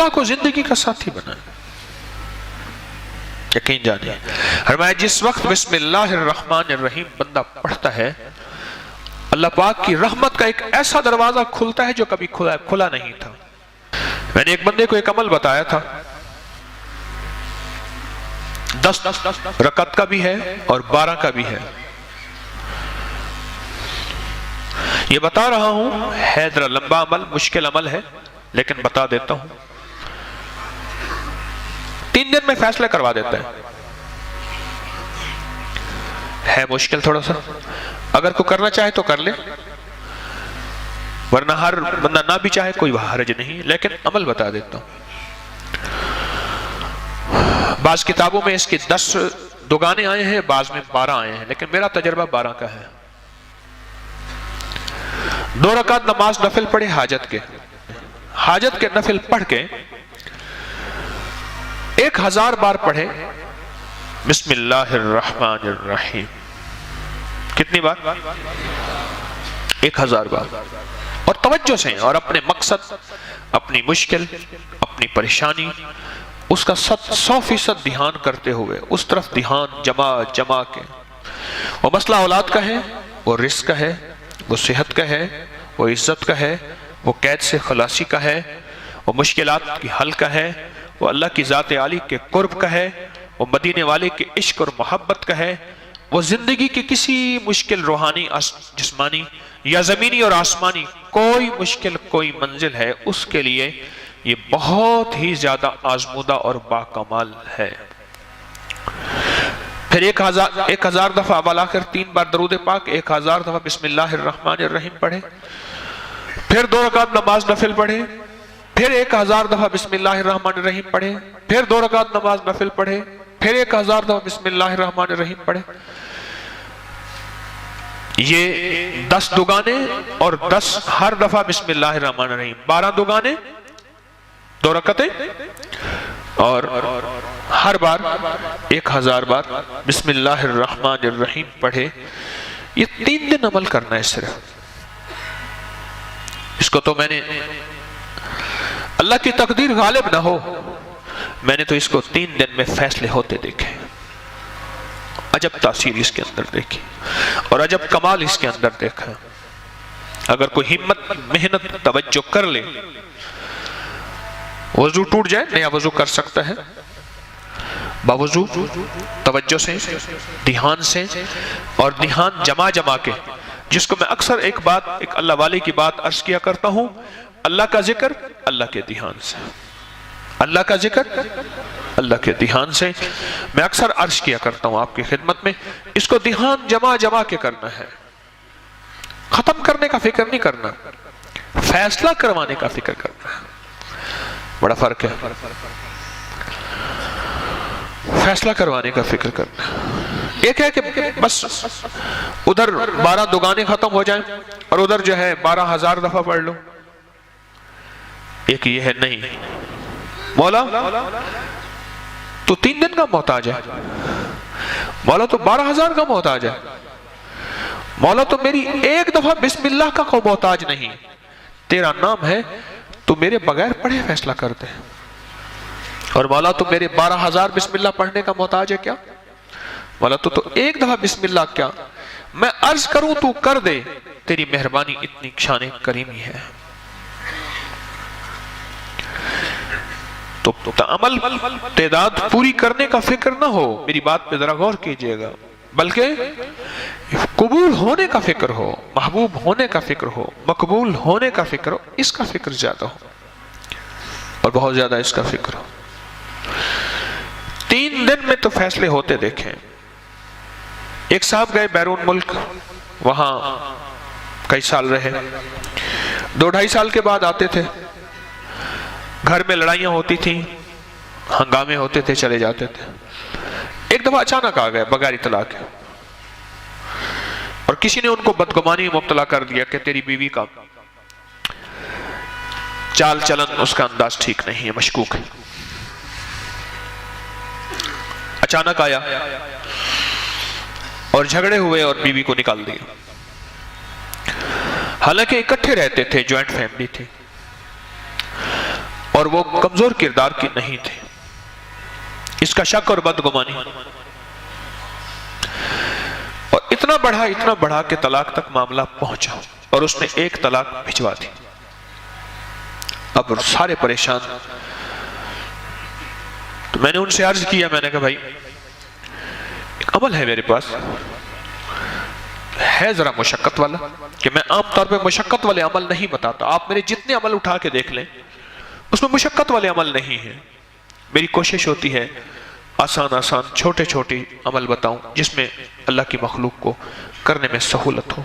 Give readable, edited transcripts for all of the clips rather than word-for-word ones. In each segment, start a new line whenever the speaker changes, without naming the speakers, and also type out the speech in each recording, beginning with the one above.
اللہ کو زندگی کا ساتھی بنائیں. یقین جانیے فرمایا جس وقت بسم اللہ الرحمن الرحیم بندہ پڑھتا ہے اللہ پاک کی رحمت کا ایک ایسا دروازہ کھلتا ہے جو کبھی کھلا نہیں تھا. میں نے ایک بندے کو ایک عمل بتایا تھا 10 رکعت کا بھی ہے اور 12 کا بھی ہے. یہ بتا رہا ہوں ہے ذرا لمبا عمل مشکل عمل ہے لیکن بتا دیتا ہوں. 3 دن میں فیصلہ کروا دیتا ہے مشکل تھوڑا سا. اگر کوئی کرنا چاہے تو کر لے ورنہ ہر بندہ نہ بھی چاہے کوئی حرج نہیں لیکن عمل بتا دیتا ہوں. بعض کتابوں میں اس کی 10 دگانے آئے ہیں بعض میں 12 آئے ہیں لیکن میرا تجربہ 12 کا ہے. 2 رکعت نماز نفل پڑھے حاجت کے نفل پڑھ کے 1000 بار پڑھے بسم اللہ الرحمن الرحیم. کتنی بار؟ 1000 بار. اور توجہ سے اور اپنے مقصد اپنی مشکل اپنی پریشانی اس کا 100% دھیان کرتے ہوئے اس طرف دھیان جما کے. وہ مسئلہ اولاد کا ہے وہ رزق کا ہے وہ صحت کا ہے وہ عزت کا ہے وہ قید سے خلاصی کا ہے وہ مشکلات کی حل کا ہے وہ اللہ کی ذات عالی کے قرب کا ہے وہ مدینے والے کے عشق اور محبت کا ہے وہ زندگی کی کسی مشکل روحانی جسمانی یا زمینی اور آسمانی کوئی مشکل کوئی منزل ہے اس کے لیے یہ بہت ہی زیادہ آزمودہ اور باکمال ہے. پھر 1000 دفعہ ابا کر 3 بار درود پاک 1000 دفعہ بسم اللہ الرحمن الرحیم پڑھے. پھر 2 رکعت نماز نفل پڑھے پھر 1000 دفعہ بسم اللہ الرحمن الرحیم پڑھے. پھر 2 رکعت نماز نفل پڑھے پھر 1000 دفعہ بسم اللہ الرحمن الرحیم پڑھے. یہ 10 دگانے اور 10 ہر دفعہ بسم اللہ الرحمن الرحیم 12 دگانے 2 رکعتیں اور ہر بار 1000 بار بسم اللہ الرحمن الرحیم پڑھے. یہ 3 دن عمل کرنا ہے صرف. اس کو تو میں نے اللہ کی تقدیر غالب نہ ہو میں نے تو اس کو 3 دن میں فیصلے ہوتے دیکھے. عجب تاثیر اس کے اندر دیکھی اور عجب کمال اس کے اندر دیکھا. اگر کوئی ہمت محنت توجہ کر لے وضو ٹوٹ جائے نیا وضو کر سکتا ہے باوضو توجہ سے دھیان سے اور دھیان جما کے جس کو میں اکثر ایک اللہ والے کی بات عرض کیا کرتا ہوں. اللہ کا ذکر اللہ کے دھیان سے اللہ کا ذکر اللہ کے دھیان سے میں اکثر عرض کیا کرتا ہوں آپ کی خدمت میں. اس کو دھیان جما کے کرنا ہے. ختم کرنے کا فکر نہیں کرنا فیصلہ کروانے کا فکر کرنا ہے. بڑا فرق ہے. فیصلہ کروانے کا فکر کرنا. ایک ہے کہ بس ادھر 12 دگانے ختم ہو جائیں اور ادھر جو ہے 12,000 دفعہ پڑھ لو. ایک یہ ہے نہیں مولا تو 3 دن کا محتاج ہے مولا تو 12,000 کا محتاج ہے مولا تو میری ایک دفعہ بسم اللہ کا کوئی محتاج نہیں. تیرا نام ہے تو میرے بغیر پڑھے فیصلہ کرتے ہیں اور مولا تو میرے 12,000 بسم اللہ پڑھنے کا محتاج ہے کیا مولا تو ایک دفعہ بسم اللہ کیا میں عرض کروں تو کر دے. تیری مہربانی اتنی شان کریمی ہے. تو عمل تعداد پوری کرنے کا فکر نہ ہو. میری بات پہ ذرا غور کیجئے گا بلکہ قبول ہونے کا فکر ہو محبوب ہونے کا فکر ہو مقبول ہونے کا فکر ہو. اس کا فکر زیادہ ہو اور بہت زیادہ اس کا فکر ہو. 3 دن میں تو فیصلے ہوتے دیکھیں. ایک صاحب گئے بیرون ملک وہاں کئی سال رہے 2-2.5 سال کے بعد آتے تھے. گھر میں لڑائیاں ہوتی تھیں ہنگامے ہوتے تھے چلے جاتے تھے. ایک دفعہ اچانک آ گئے بغیر اطلاع کے اور کسی نے ان کو بدگمانی میں مبتلا کر دیا کہ تیری بیوی کا چال چلن اس کا انداز ٹھیک نہیں ہے مشکوک ہے. اچانک آیا اور جھگڑے ہوئے اور بیوی کو نکال دیا. حالانکہ اکٹھے رہتے تھے جوائنٹ فیملی تھی. اور وہ کمزور کردار کی نہیں تھے. اس کا شک اور بدگمانی اور اتنا بڑھا کہ طلاق تک معاملہ پہنچا اور اس نے ایک طلاق بھجوا دی. اب سارے پریشان. تو میں نے ان سے عرض کیا, میں نے کہا بھائی ایک عمل ہے میرے پاس, ہے ذرا مشقت والا, کہ میں عام طور پہ مشقت والے عمل نہیں بتاتا. آپ میرے جتنے عمل اٹھا کے دیکھ لیں اس میں مشقت والے عمل نہیں ہیں. میری کوشش ہوتی ہے آسان چھوٹے عمل بتاؤں جس میں اللہ کی مخلوق کو کرنے میں سہولت ہو.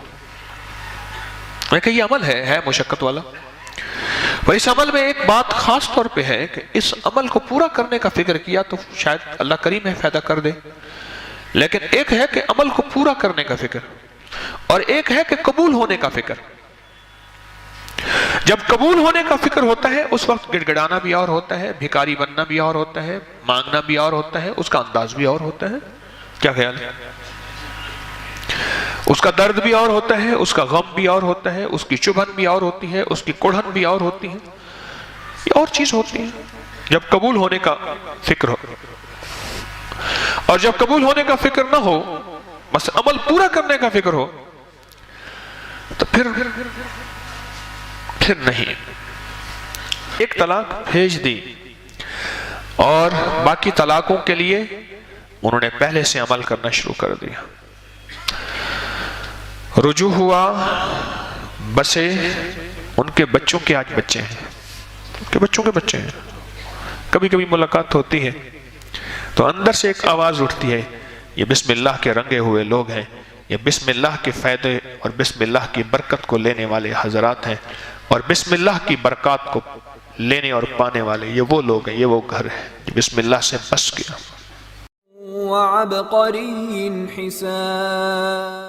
میں کہا یہ عمل ہے مشقت والا. اور اس عمل میں ایک بات خاص طور پہ ہے کہ اس عمل کو پورا کرنے کا فکر کیا تو شاید اللہ کریم ہے فائدہ کر دے, لیکن ایک ہے کہ عمل کو پورا کرنے کا فکر اور ایک ہے کہ قبول ہونے کا فکر. جب قبول ہونے کا فکر ہوتا ہے اس وقت گڑ گڑانا بھی اور ہوتا ہے, بھکاری بننا بھی اور ہوتا ہے, مانگنا بھی اور ہوتا ہے, اس کا انداز بھی اور ہوتا ہے. کیا خیال ہے؟ اس کا درد بھی اور ہوتا ہے, اس کا غم بھی اور ہوتا ہے, اس کی چبھن بھی اور ہوتی ہے, اس کی کڑھن بھی اور ہوتی ہے. یہ اور چیز ہوتی ہے جب قبول ہونے کا فکر ہو. اور جب قبول ہونے کا فکر نہ ہو, بس عمل پورا کرنے کا فکر ہو, تو پھر نہیں. ایک طلاق بھیج دی اور باقی طلاقوں کے لیے انہوں نے پہلے سے عمل کرنا شروع کر دیا. رجوع ہوا, بسے ان کے بچوں کے آج بچے ہیں, ان کے بچوں کے بچے ہیں. کبھی کبھی ملاقات ہوتی ہے تو اندر سے ایک آواز اٹھتی ہے, یہ بسم اللہ کے رنگے ہوئے لوگ ہیں, یہ بسم اللہ کے فائدے اور بسم اللہ کی برکت کو لینے والے حضرات ہیں, اور بسم اللہ کی برکات کو لینے اور پانے والے یہ وہ لوگ ہیں, یہ وہ گھر ہے جو بسم اللہ سے بس گیا.
وعبقری حسان